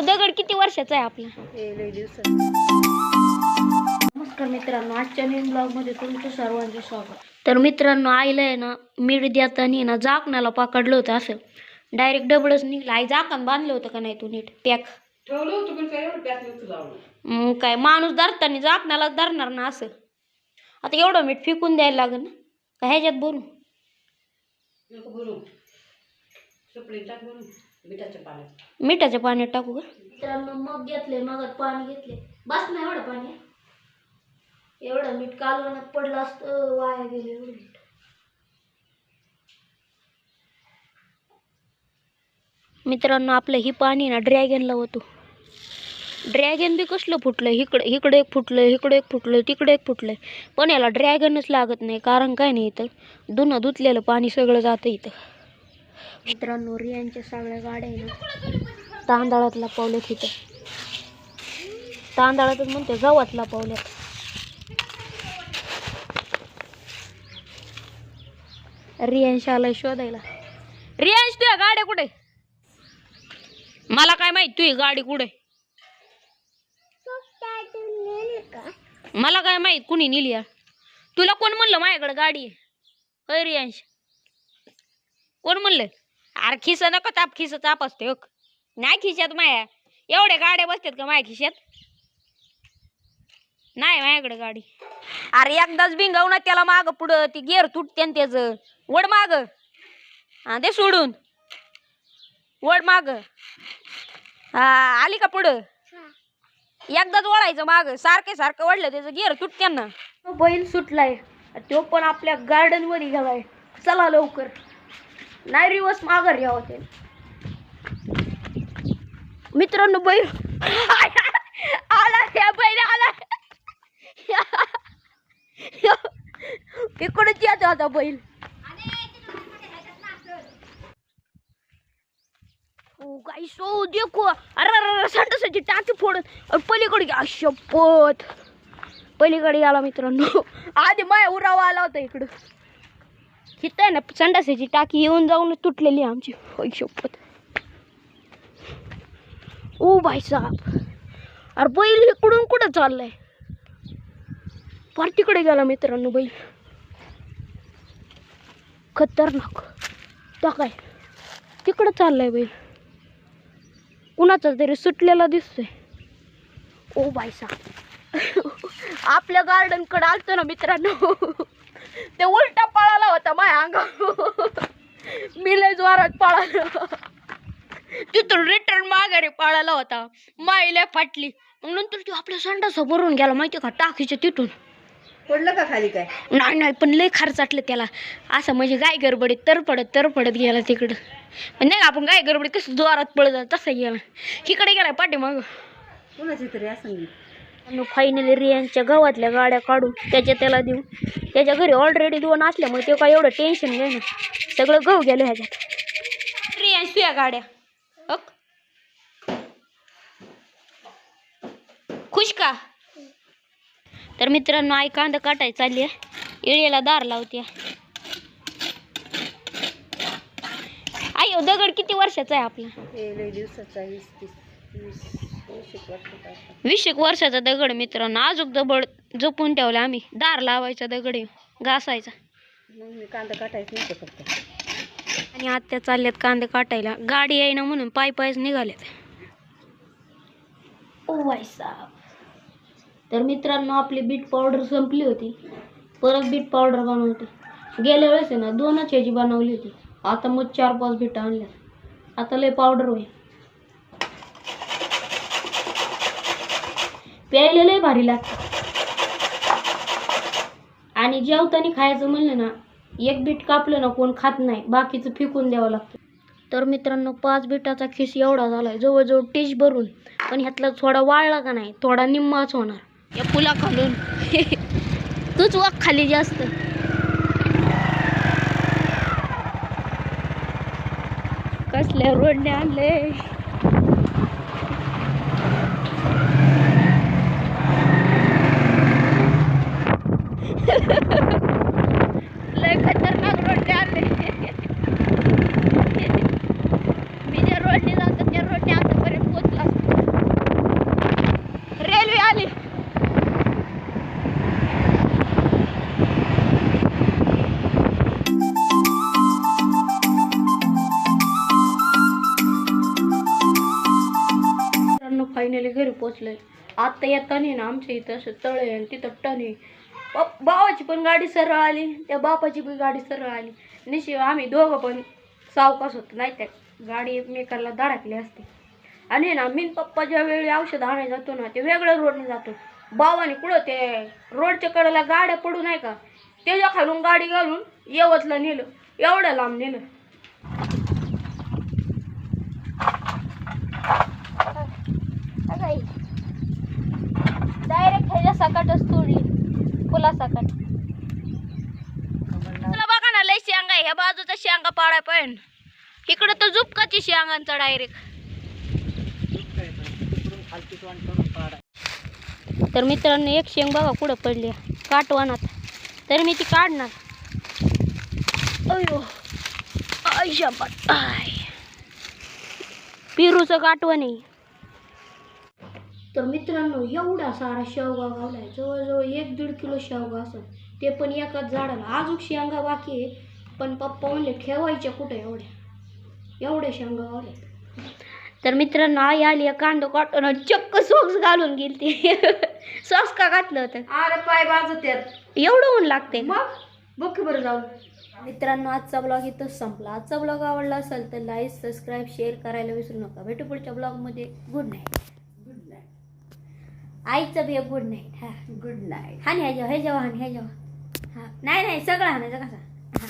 दगड किती वर्षाचा आहे आपला? लय दिवसात. नमस्कार मित्रांनो, आजच्या नवीन ब्लॉगमध्ये तुमचं सर्वांचे स्वागत. तर मित्रांनो, आईला आहे ना मीठ देताना ना झाकणाला पकडलं होतं, असं डायरेक्ट डबडच निघलं. आई झाकण बांधलं होतं का नाही तू नीट पॅक ठेवलं होतं पण काय एवढं पॅक नव्हतं लावलं. काय माणूस धरताना झाकणाला धरणार ना असं. आता एवढं मीठ फेकून द्यायला लागेल ना का ह्याच्यात भरून? नको भरू, सपळे टाक भरून मिठाच्या पाण्यात. मिठाच्या पाण्यात टाकू का मित्रांनो? मग घेतले, मग पाणी घेतले, बस नाही एवढं पाणी. एवढं मीठ कालवणात पडलं असतं, वाया गेलं एवढं मीठ. मित्रांनो, आपलं ही पाणी ना ड्रॅगनला होतो. ड्रॅगन बी कसलं फुटलं, इकडे एक फुटलं, इकडे एक फुटलं, तिकडे एक फुटलंय. पण याला ड्रॅगनच लागत नाही, कारण काय नाही, इथं धुणं धुतलेलं पाणी सगळं जातं इथं. मित्रांनो, रियांच्या सगळ्या गाड्या आहे ना तांदळातला पावल्यात. इथं तांदळातच म्हणते, गव्हातला पावल्यात. रियांश आलाय शोधायला. रियांश, तुझ्या गाड्या कुठे? मला काय माहित तुझी गाडी कुठे? मला काय माहित कुणी नेली यार? तुला कोण म्हणलं माझ्याकडे गाडी आहे? अय रियांश, कोण म्हणलं? अरे खिसा नका ताप, खिसा ताप असते हो. नाही खिशात माया एवढ्या गाड्या बसतात का माझ्या खिशात? नाही माझ्याकडे गाडी. अरे एकदाच भिंगाव ना त्याला, माग पुढं ती गेअर तुटते त्याच. वड माग, हा ते सोडून वड माग. हा आली का पुढं? एकदाच वळायचं माग, सारखं सारखं वडलं त्याचं गिअर तुटते ना. बैल सुटलाय, तो पण आपल्या गार्डन मध्ये गेलाय. चला लवकर, नाही रिवर्स माघार यावं ते. मित्रांनो, बैल आला, त्या बैल आला. इकडच येतो आता बैल. गाइस, ओ देखो, अरे संडासाची टाकी फोडून पलीकडे गेला. शपथ, पलीकडे गेला मित्रांनो. आधी माया उरावा आला होता इकडं. हित आहे ना संडासाची टाकी येऊन जाऊन तुटलेली आमची. शपथ. ओ भाई साहब, अरे बैल इकडून कुठं चाललाय? फार तिकडे गेला मित्रांनो बैल. खतरनाक. काय तिकडं चाललाय बैल? कुणाचा तरी सुटलेला दिसतोय. ओ भाई साहब, आपल्या गार्डन कडे आलतो ना मित्रांनो, ते उलटा पळाला होता माझ्या अंगावर. मी लय जोरात पळालो, तिथून रिटर्न माघारी पळाला होता. माईला फाटली. मग नंतर तू आपल्या संडासा भरून गेला माहिती का टाकीच्या तिथून. पडलं का खाली काय? नाही, पण लय खर्चाटलं त्याला. असं म्हणजे गाय गडबडीत तरपडत गेला तिकडं. पण नाही, आपण गाय गडबडीत कसं जोरात पळत तसं गेला. इकडे गेला पाठीमाग. कुणाची तरी असं. फायनली रियांच्या गावातल्या गाड्या काढून त्याला देऊ. त्याच्या घरी ऑलरेडी 2 असल्यामुळे ते काय एवढं टेन्शन घ्याय ना. सगळं गहू गेलं ह्याच्यात. रियांश, तुझ्या गाड्या खुश का? तर मित्रांनो, आई कांदा काटाय चालली आहे. इळेला दार लावते. आई, दगड किती वर्षाचा आहे आपला? लय दिवसाचा. 20 वर्षाचा दगड मित्रांनो. अजून दगड जपून ठेवला आम्ही. दार लावायचा दगड घासायचा. मग मी कांदा काटायचं नव्हतं फक्त. आणि आत्या चालल्यात कांदे काटायला. गाडी आहे ना म्हणून पायच निघाल्यात. ओ भाई साहब. तर मित्रांनो, आपली बीट पावडर संपली होती. परत बीट पावडर बनवते. गेल्या वेळेस आहे ना 2च ह्याची बनवली होती. आता मग 4-5 बीट आणल्या. आता लय पावडर होईल. प्यायला लय भारी लागतं. आणि जेवताना खायचं म्हणलं ना, 1 बीट कापलं ना कोण खात नाही, बाकीचं फेकून द्यावं लागतं. तर मित्रांनो, 5 बीटाचा खिस एवढा झालाय, जवळजवळ टीश भरून. पण ह्यातला थोडा वाळला का नाही, थोडा निम्माच होणार या पुला खालून. तूच वाक खाली जास्त. कसल्या रोडने आणले. लय खतरनाक रोडने आणले. मी ज्या रोडने जातो त्या रोडने आतापर्यंत पोहोचला. फायनली घरी पोचलोय. आता येताना ना आमच्या इथं असं तळ आहे आणि तिथं टन आहे. भावाची पण गाडी सरळ आली, त्या बापाची पण गाडी सरळ आली. निश्चित आम्ही दोघं पण सावकाश होतो, नाही त्या गाडी एकमेकाला धडकली असते. आणि ना मी पप्पा ज्या वेळी औषध आणायला जातो ना ते वेगळ्या रोडने जातो. भावाने कुठं ते रोडच्या कडेला गाड्या पडू नाही का त्याच्या खालून गाडी घालून यवतला नेलं, एवढ्या लांब नेलं. डायरेक्ट ह्याच्या सकाटच तोडली, फुला सकाट. तुला बघा ना लय शेंगा आहे, ह्या बाजूचा शेंगा पाडाय पण इकडं तर झुपकाची शेंगांचा डायरेक्ट. तर मित्रांनो एक शेंग बघा कुठं पडली काटवानात, तर मी ती काढणार. अयो आयशा आय पेरूचं काटवण आहे. तर मित्रांनो एवढा सारा शेवगा गावलाय, जवळजवळ 1-1.5 किलो शेवगा असेल, ते पण एकाच झाडाला. अजून शेंगा बाकी आहे, पण पप्पा म्हणले ठेवायच्या कुठे एवढ्या शेंगा गावल्या. तर मित्रांनो आई आली कांदा काटून चक्क सॉक्स घालून गेली. सॉक्स का घातलं होतं? अरे पाय वाजत्यात, एवढं ऊन लागते. मग बघ बरं जाऊन. मित्रांनो आजचा ब्लॉग इथंच संपला. आजचा ब्लॉग आवडला असेल तर लाईक, सबस्क्राईब, शेअर करायला विसरू नका. भेटू पुढच्या ब्लॉगमध्ये. Good night. Good night. आईचं बी गुड नाईट. हा गुड नाईट. हा हे जेव्हा हा नाही सगळं हाणायचं कसा. हा